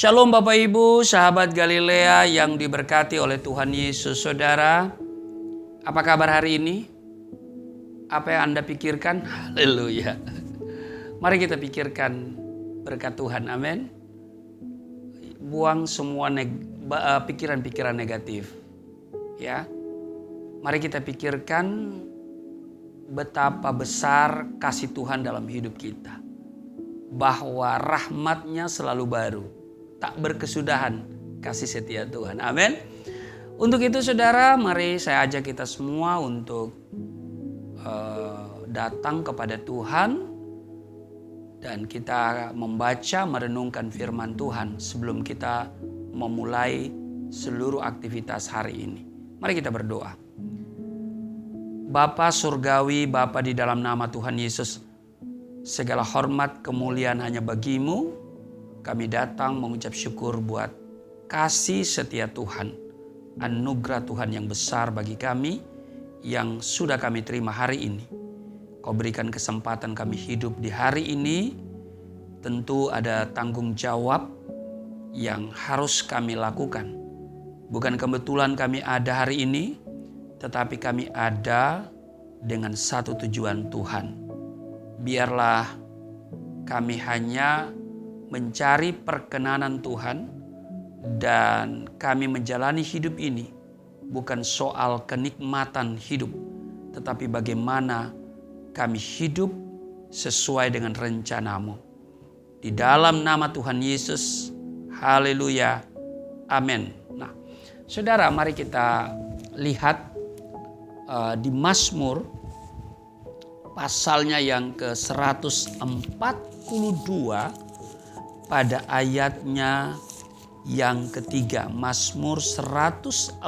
Shalom Bapak Ibu, sahabat Galilea yang diberkati oleh Tuhan Yesus. Saudara, apa kabar hari ini? Apa yang Anda pikirkan? Haleluya. Mari kita pikirkan berkat Tuhan, amin. Buang semua pikiran-pikiran negatif. Ya, mari kita pikirkan betapa besar kasih Tuhan dalam hidup kita. Bahwa rahmat-Nya selalu baru. Tak berkesudahan kasih setia Tuhan. Amin. Untuk itu saudara, mari saya ajak kita semua untuk datang kepada Tuhan. Dan kita membaca, merenungkan firman Tuhan sebelum kita memulai seluruh aktivitas hari ini. Mari kita berdoa. Bapa surgawi, Bapa di dalam nama Tuhan Yesus, segala hormat kemuliaan hanya bagi-Mu. Kami datang mengucap syukur buat kasih setia Tuhan. Anugerah Tuhan yang besar bagi kami yang sudah kami terima hari ini. Kau berikan kesempatan kami hidup di hari ini. Tentu ada tanggung jawab yang harus kami lakukan. Bukan kebetulan kami ada hari ini, tetapi kami ada dengan satu tujuan Tuhan. Biarlah kami hanya mencari perkenanan Tuhan dan kami menjalani hidup ini bukan soal kenikmatan hidup, tetapi bagaimana kami hidup sesuai dengan rencana-Mu. Di dalam nama Tuhan Yesus, haleluya, amin. Nah, saudara, mari kita lihat di Mazmur pasalnya yang ke-142 pada ayatnya yang ketiga. Mazmur 142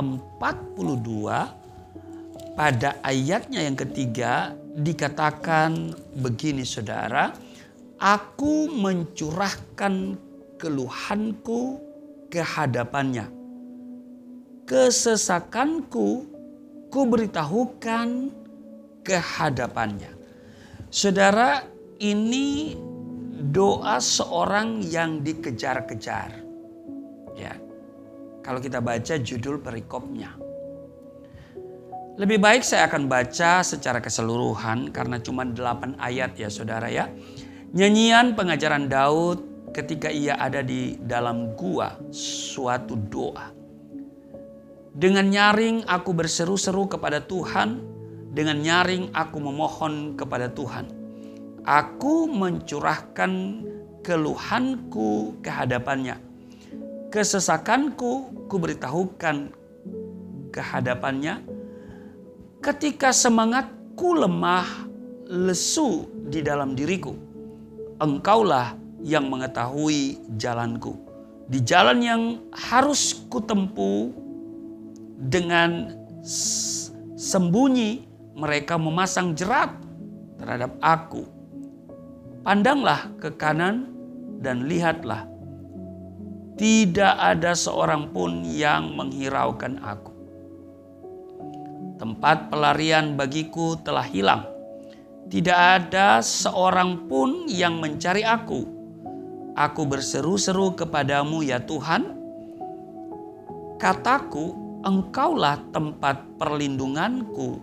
pada ayatnya yang ketiga dikatakan begini saudara. Aku mencurahkan keluhanku ke hadapannya. Kesesakanku ku beritahukan ke hadapannya. Saudara, ini doa seorang yang dikejar-kejar. Ya. Kalau kita baca judul perikopnya. Lebih baik saya akan baca secara keseluruhan karena cuma 8 ayat ya saudara ya. Nyanyian pengajaran Daud ketika ia ada di dalam gua, suatu doa. Dengan nyaring aku berseru-seru kepada Tuhan, dengan nyaring aku memohon kepada Tuhan. Aku mencurahkan keluhanku ke hadapannya. Kesesakanku ku beritahukan ke hadapannya. Ketika semangatku lemah, lesu di dalam diriku. Engkaulah yang mengetahui jalanku. Di jalan yang harus kutempuh dengan sembunyi mereka memasang jerat terhadap aku. Pandanglah ke kanan dan lihatlah. Tidak ada seorang pun yang menghiraukan aku. Tempat pelarian bagiku telah hilang. Tidak ada seorang pun yang mencari aku. Aku berseru-seru kepadamu ya Tuhan. Kataku, Engkaulah tempat perlindunganku,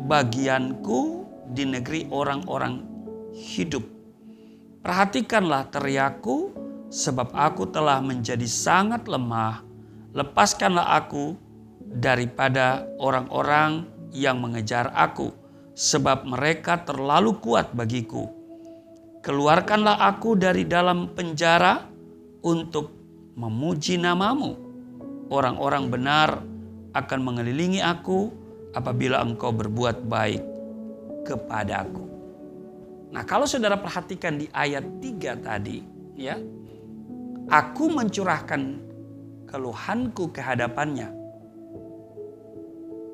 bagianku di negeri orang-orang hidup. Perhatikanlah teriakku, sebab aku telah menjadi sangat lemah. Lepaskanlah aku daripada orang-orang yang mengejar aku, sebab mereka terlalu kuat bagiku. Keluarkanlah aku dari dalam penjara untuk memuji nama-Mu. Orang-orang benar akan mengelilingi aku apabila Engkau berbuat baik kepadaku. Nah, kalau saudara perhatikan di ayat 3 tadi, ya. Aku mencurahkan keluhanku ke hadapannya.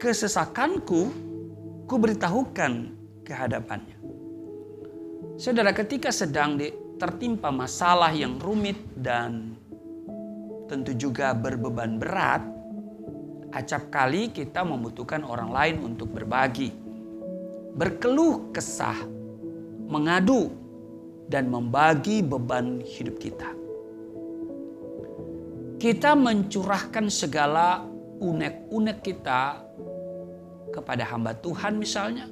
Kesesakanku ku beritahukan ke hadapannya. Saudara, ketika sedang tertimpa masalah yang rumit dan tentu juga berbeban berat, acap kali kita membutuhkan orang lain untuk berbagi, berkeluh kesah, mengadu, dan membagi beban hidup kita. kita mencurahkan segala unek-unek kita kepada hamba Tuhan misalnya,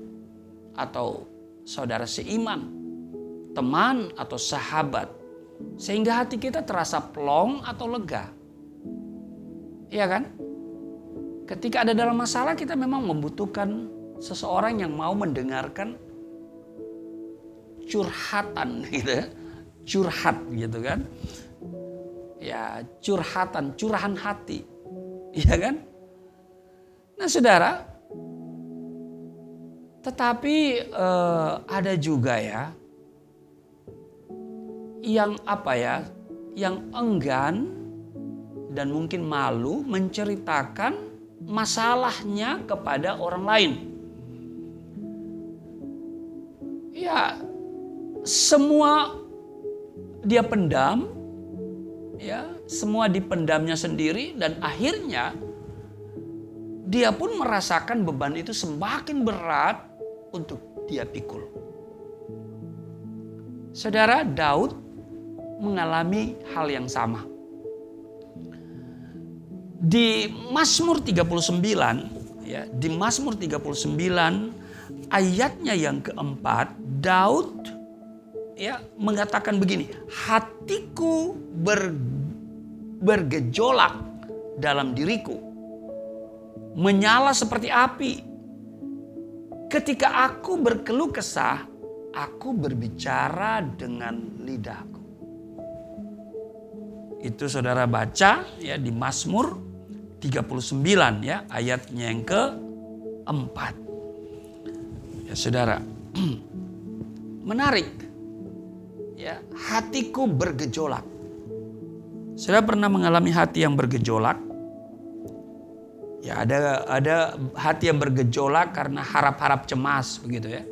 atau saudara seiman, teman atau sahabat, sehingga hati kita terasa plong atau lega. Iya kan? Ketika ada dalam masalah, kita memang membutuhkan seseorang yang mau mendengarkan curhatan gitu ya. Curhat gitu kan. Ya, curhatan, curahan hati. Iya kan? Nah, saudara, tetapi ada juga ya yang yang enggan dan mungkin malu menceritakan masalahnya kepada orang lain. Ya, semua dia pendam, ya, semua dipendamnya sendiri, dan akhirnya dia pun merasakan beban itu semakin berat untuk dia pikul. Saudara, Daud mengalami hal yang sama. Di Mazmur 39, ya, di Mazmur 39 ayatnya yang keempat, Daud ya mengatakan begini, hatiku bergejolak dalam diriku, menyala seperti api. Ketika aku berkeluh kesah, aku berbicara dengan lidahku. Itu saudara baca ya di Mazmur 39 ya, ayatnya yang keempat. Ya saudara, menarik. Ya, hatiku bergejolak. Saudara pernah mengalami hati yang bergejolak? Ya, ada hati yang bergejolak karena harap-harap cemas begitu ya.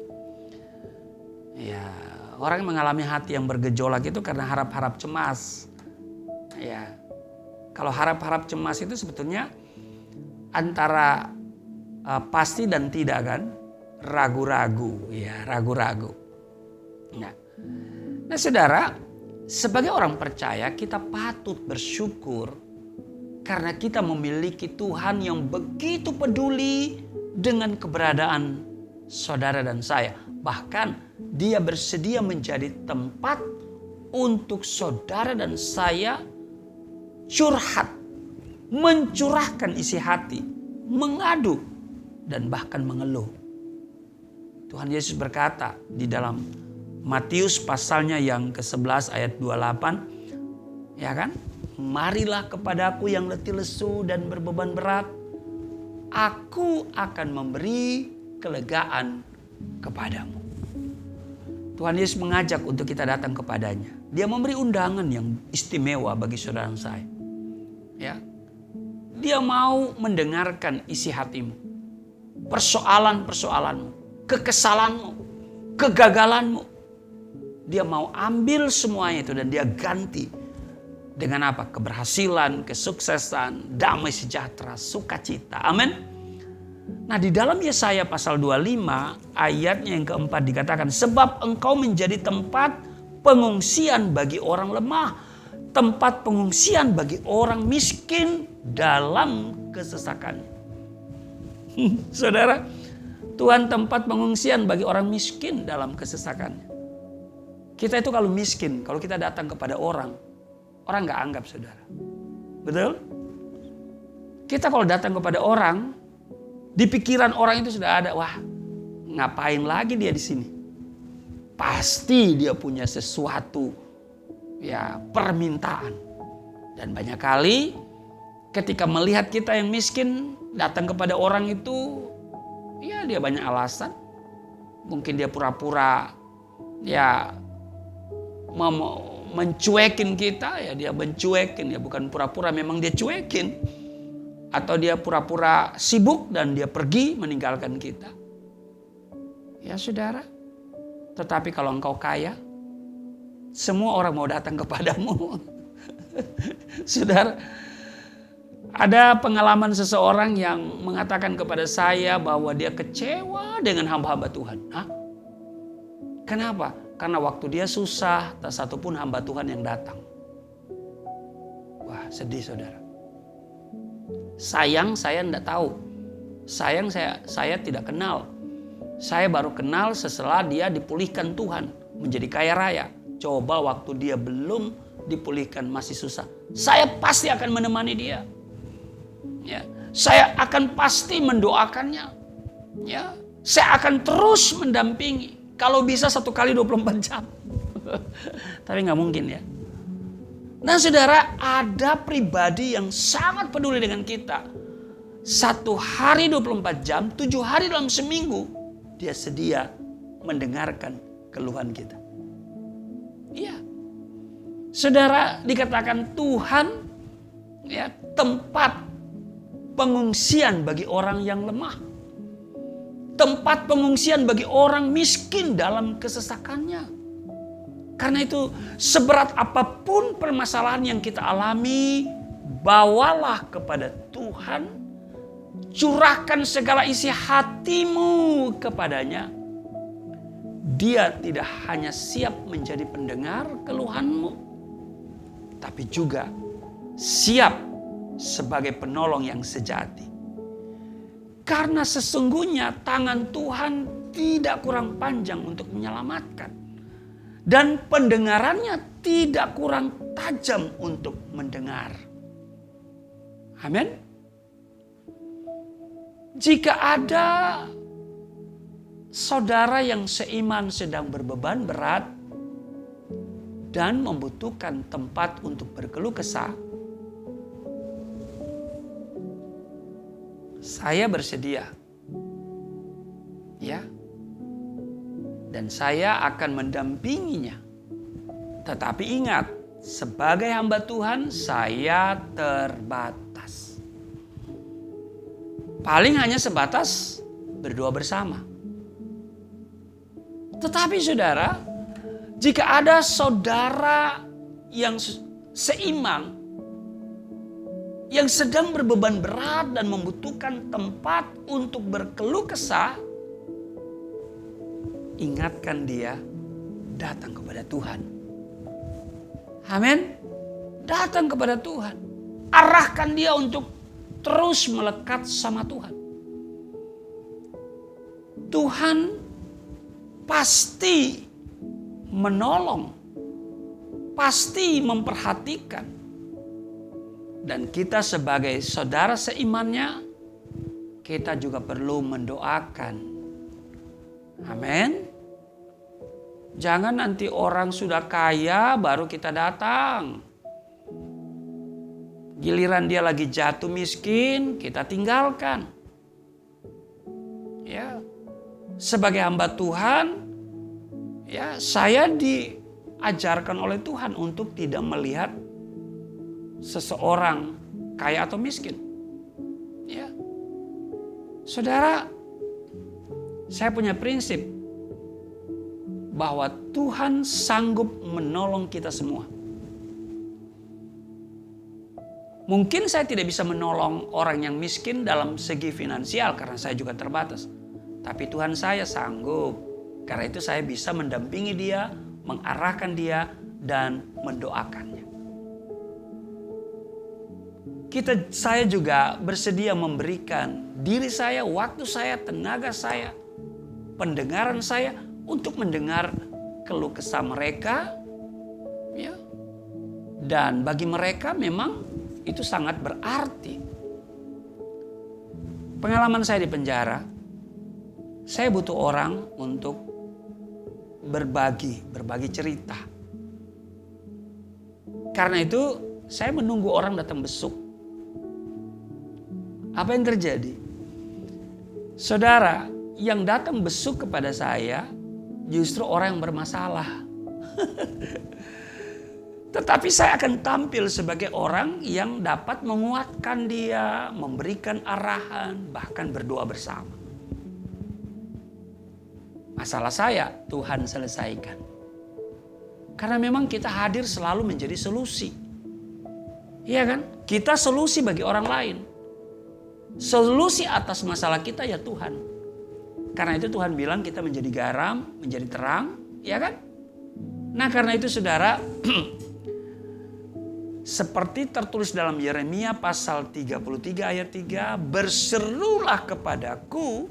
Ya, orang yang mengalami hati yang bergejolak itu karena harap-harap cemas. Ya. Kalau harap-harap cemas itu sebetulnya antara pasti dan tidak kan? Ragu-ragu, ya, ragu-ragu. Nah, saudara, sebagai orang percaya kita patut bersyukur karena kita memiliki Tuhan yang begitu peduli dengan keberadaan saudara dan saya. Bahkan Dia bersedia menjadi tempat untuk saudara dan saya curhat, mencurahkan isi hati, mengadu, dan bahkan mengeluh. Tuhan Yesus berkata di dalam Matius pasalnya yang ke-11 ayat 28, ya kan? Marilah kepadaku yang letih lesu dan berbeban berat, aku akan memberi kelegaan kepadamu. Tuhan Yesus mengajak untuk kita datang kepadanya. Dia memberi undangan yang istimewa bagi saudara dan saya. Ya, Dia mau mendengarkan isi hatimu, persoalan-persoalanmu, kekesalanmu, kegagalanmu. Dia mau ambil semuanya itu dan Dia ganti dengan apa? Keberhasilan, kesuksesan, damai sejahtera, sukacita. Amin. Nah, di dalam Yesaya pasal 25 ayatnya yang keempat dikatakan, sebab engkau menjadi tempat pengungsian bagi orang lemah, tempat pengungsian bagi orang miskin dalam kesesakannya. Saudara, Tuhan tempat pengungsian bagi orang miskin dalam kesesakannya. Kita itu kalau miskin, kalau kita datang kepada orang gak anggap saudara. Betul? Kita kalau datang kepada orang, di pikiran orang itu sudah ada, wah, ngapain lagi dia di sini? Pasti dia punya sesuatu, ya, permintaan. Dan banyak kali ketika melihat kita yang miskin datang kepada orang itu, ya dia banyak alasan. Mungkin dia pura-pura ya mencuekin kita, ya dia mencuekin, ya bukan pura-pura, memang dia cuekin. Atau dia pura-pura sibuk dan dia pergi meninggalkan kita. Ya saudara, tetapi kalau engkau kaya, semua orang mau datang kepadamu. Saudara, ada pengalaman seseorang yang mengatakan kepada saya bahwa dia kecewa dengan hamba-hamba Tuhan. Hah? Kenapa? Karena waktu dia susah, tak satu pun hamba Tuhan yang datang. Wah, sedih saudara. Sayang saya tidak tahu. Sayang saya tidak kenal. Saya baru kenal setelah dia dipulihkan Tuhan menjadi kaya raya. Coba waktu dia belum dipulihkan masih susah. Saya pasti akan menemani dia. Ya, saya akan pasti mendoakannya. Ya, saya akan terus mendampingi. Kalau bisa 1 kali 24 jam. Tapi nggak mungkin ya. Nah saudara, ada pribadi yang sangat peduli dengan kita. 1 hari 24 jam, 7 hari dalam seminggu, dia sedia mendengarkan keluhan kita. Iya. Saudara, dikatakan Tuhan ya, tempat pengungsian bagi orang yang lemah. Tempat pengungsian bagi orang miskin dalam kesesakannya. Karena itu seberat apapun permasalahan yang kita alami, bawalah kepada Tuhan, curahkan segala isi hatimu kepadanya. Dia tidak hanya siap menjadi pendengar keluhanmu, tapi juga siap sebagai penolong yang sejati. Karena sesungguhnya tangan Tuhan tidak kurang panjang untuk menyelamatkan. Dan pendengarannya tidak kurang tajam untuk mendengar. Amin. Jika ada saudara yang seiman sedang berbeban berat dan membutuhkan tempat untuk berkeluh kesah, saya bersedia. Ya. Dan saya akan mendampinginya. Tetapi ingat, sebagai hamba Tuhan, saya terbatas. Paling hanya sebatas berdoa bersama. Tetapi saudara, jika ada saudara yang seiman, yang sedang berbeban berat dan membutuhkan tempat untuk berkeluh kesah, ingatkan dia datang kepada Tuhan. Amin. Datang kepada Tuhan. Arahkan dia untuk terus melekat sama Tuhan. Tuhan pasti menolong. Pasti memperhatikan. Dan kita sebagai saudara seimannya, kita juga perlu mendoakan. Amin. Jangan nanti orang sudah kaya baru kita datang. Giliran dia lagi jatuh miskin, kita tinggalkan. Ya. Sebagai hamba Tuhan, ya, saya diajarkan oleh Tuhan untuk tidak melihat seseorang kaya atau miskin. Ya. Saudara, saya punya prinsip bahwa Tuhan sanggup menolong kita semua. Mungkin saya tidak bisa menolong orang yang miskin dalam segi finansial karena saya juga terbatas. Tapi Tuhan saya sanggup. Karena itu saya bisa mendampingi dia, mengarahkan dia, dan mendoakannya. Saya juga bersedia memberikan diri saya, waktu saya, tenaga saya, pendengaran saya, untuk mendengar keluh kesah mereka, ya. Dan bagi mereka memang itu sangat berarti. Pengalaman saya di penjara, saya butuh orang untuk berbagi cerita. Karena itu saya menunggu orang datang besuk. Apa yang terjadi? Saudara, yang datang besuk kepada saya justru orang yang bermasalah. Tetapi saya akan tampil sebagai orang yang dapat menguatkan dia, memberikan arahan, bahkan berdoa bersama. Masalah saya, Tuhan selesaikan. Karena memang kita hadir selalu menjadi solusi. Iya kan? Kita solusi bagi orang lain. Solusi atas masalah kita ya Tuhan. Karena itu Tuhan bilang kita menjadi garam, menjadi terang, ya kan? Nah karena itu saudara, Seperti tertulis dalam Yeremia pasal 33 ayat 3, berserulah kepadaku,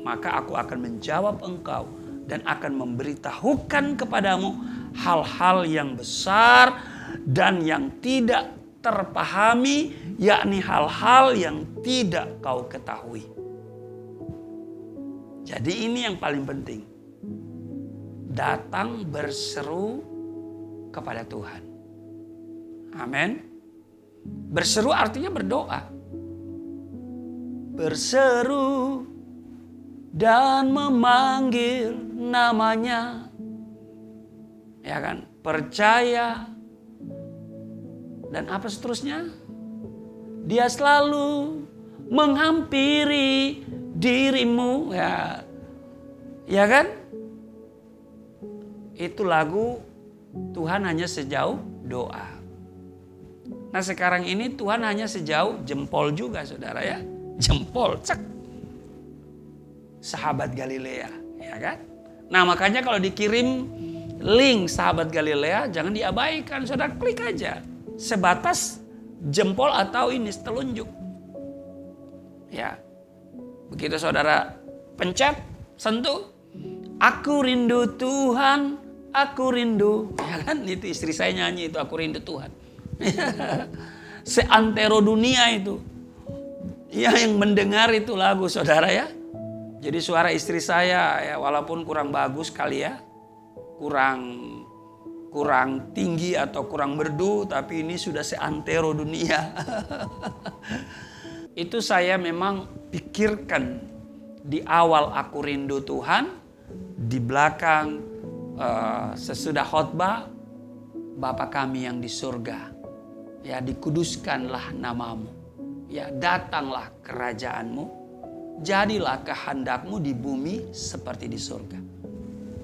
maka aku akan menjawab engkau dan akan memberitahukan kepadamu hal-hal yang besar dan yang tidak terpahami, yakni hal-hal yang tidak kau ketahui. Jadi ini yang paling penting. Datang berseru kepada Tuhan. Amin. Berseru artinya berdoa. Berseru dan memanggil namanya. Ya kan? Percaya. Dan apa seterusnya? Dia selalu menghampiri dirimu. Ya kan? Itu lagu Tuhan hanya sejauh doa. Nah sekarang ini Tuhan hanya sejauh jempol juga saudara ya. Jempol, cek. Sahabat Galilea, ya kan? Nah makanya kalau dikirim link sahabat Galilea jangan diabaikan, saudara klik aja. Sebatas jempol atau ini telunjuk. Ya. Begitu saudara pencet, sentuh. Aku rindu Tuhan, aku rindu. Ya kan? Itu istri saya nyanyi itu, aku rindu Tuhan. Seantero dunia itu. Ya, yang mendengar itu lagu saudara ya. Jadi suara istri saya ya walaupun kurang bagus kali ya. Kurang tinggi atau kurang merdu, tapi ini sudah seantero dunia. Itu saya memang pikirkan di awal aku rindu Tuhan, di belakang sesudah khotbah, Bapa kami yang di surga, ya dikuduskanlah namamu, ya datanglah kerajaanmu, jadilah kehendakmu di bumi seperti di surga.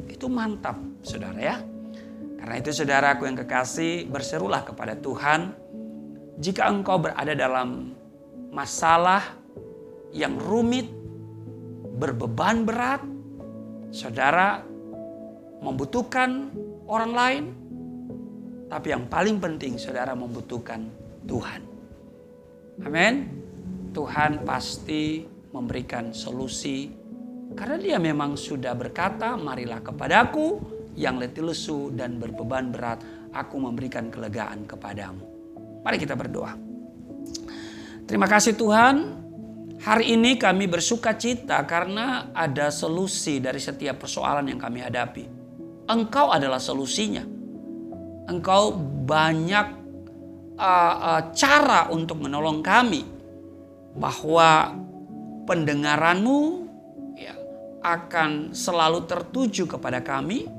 Itu mantap saudara ya. Karena itu saudaraku yang kekasih, berserulah kepada Tuhan. Jika engkau berada dalam masalah yang rumit, berbeban berat, saudara membutuhkan orang lain. Tapi yang paling penting saudara membutuhkan Tuhan. Amin. Tuhan pasti memberikan solusi. Karena dia memang sudah berkata, marilah kepadaku yang letih lesu dan berbeban berat, aku memberikan kelegaan kepadamu. Mari kita berdoa. Terima kasih Tuhan, hari ini kami bersuka cita karena ada solusi dari setiap persoalan yang kami hadapi. Engkau adalah solusinya. Engkau banyak cara untuk menolong kami. Bahwa pendengaranmu ya, akan selalu tertuju kepada kami.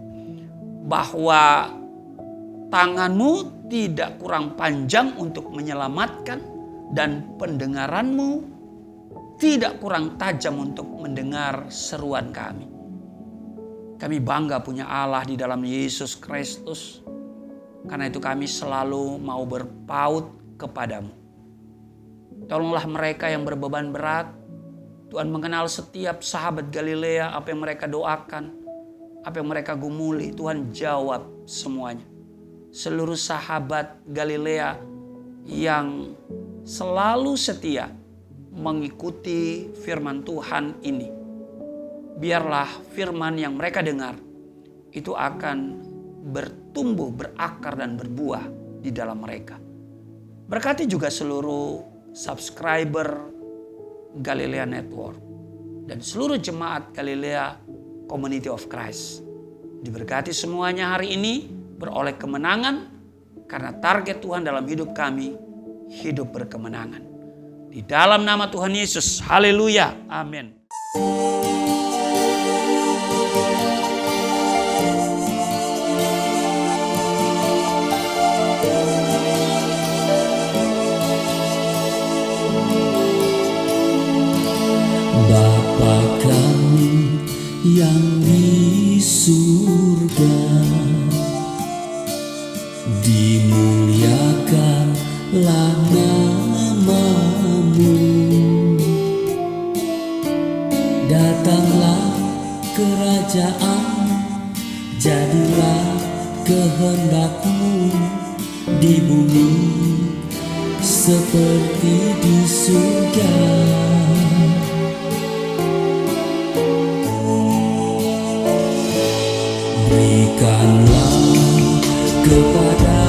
Bahwa tanganmu tidak kurang panjang untuk menyelamatkan dan pendengaranmu tidak kurang tajam untuk mendengar seruan kami. Kami bangga punya Allah di dalam Yesus Kristus. Karena itu kami selalu mau berpaut kepadamu. Tolonglah mereka yang berbeban berat. Tuhan mengenal setiap sahabat Galilea, apa yang mereka doakan. Apa yang mereka gumuli, Tuhan jawab semuanya. Seluruh sahabat Galilea yang selalu setia mengikuti firman Tuhan ini. Biarlah firman yang mereka dengar itu akan bertumbuh, berakar dan berbuah di dalam mereka. Berkati juga seluruh subscriber Galilea Network dan seluruh jemaat Galilea Community of Christ. Diberkati semuanya hari ini, beroleh kemenangan karena target Tuhan dalam hidup kami, hidup berkemenangan. Di dalam nama Tuhan Yesus, haleluya, amin. Bapa kami yang di surga, dimuliakanlah namamu. Datanglah kerajaan, jadilah kehendakmu di bumi seperti di surga. Berikanlah kepada